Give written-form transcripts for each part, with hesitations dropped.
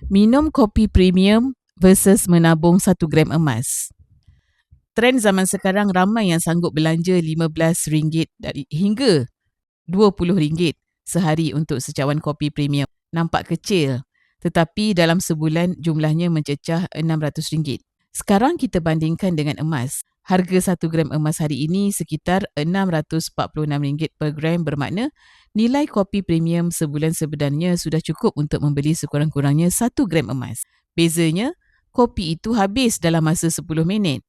Minum kopi premium versus menabung 1 gram emas. Trend zaman sekarang ramai yang sanggup belanja RM15 hingga RM20 sehari untuk secawan kopi premium. Nampak kecil, tetapi dalam sebulan jumlahnya mencecah RM600. Sekarang kita bandingkan dengan emas. Harga 1 gram emas hari ini sekitar RM646 per gram, bermakna nilai kopi premium sebulan sebenarnya sudah cukup untuk membeli sekurang-kurangnya 1 gram emas. Bezanya, kopi itu habis dalam masa 10 minit.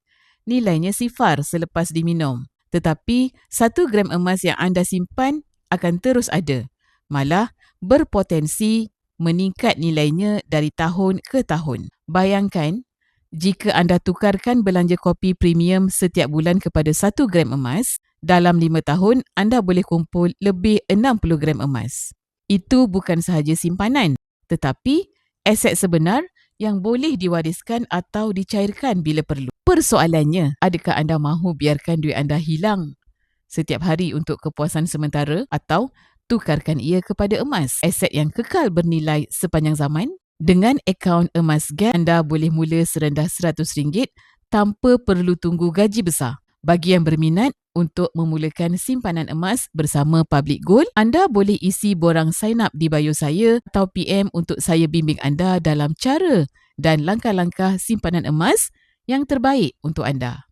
Nilainya sifar selepas diminum. Tetapi 1 gram emas yang anda simpan akan terus ada. Malah berpotensi meningkat nilainya dari tahun ke tahun. Bayangkan, jika anda tukarkan belanja kopi premium setiap bulan kepada 1 gram emas, dalam 5 tahun anda boleh kumpul lebih 60 gram emas. Itu bukan sahaja simpanan, tetapi aset sebenar yang boleh diwariskan atau dicairkan bila perlu. Persoalannya, adakah anda mahu biarkan duit anda hilang setiap hari untuk kepuasan sementara atau tukarkan ia kepada emas, aset yang kekal bernilai sepanjang zaman? Dengan akaun emas Gap, anda boleh mula serendah RM100 tanpa perlu tunggu gaji besar. Bagi yang berminat untuk memulakan simpanan emas bersama Public Gold, anda boleh isi borang sign up di bio saya atau PM untuk saya bimbing anda dalam cara dan langkah-langkah simpanan emas yang terbaik untuk anda.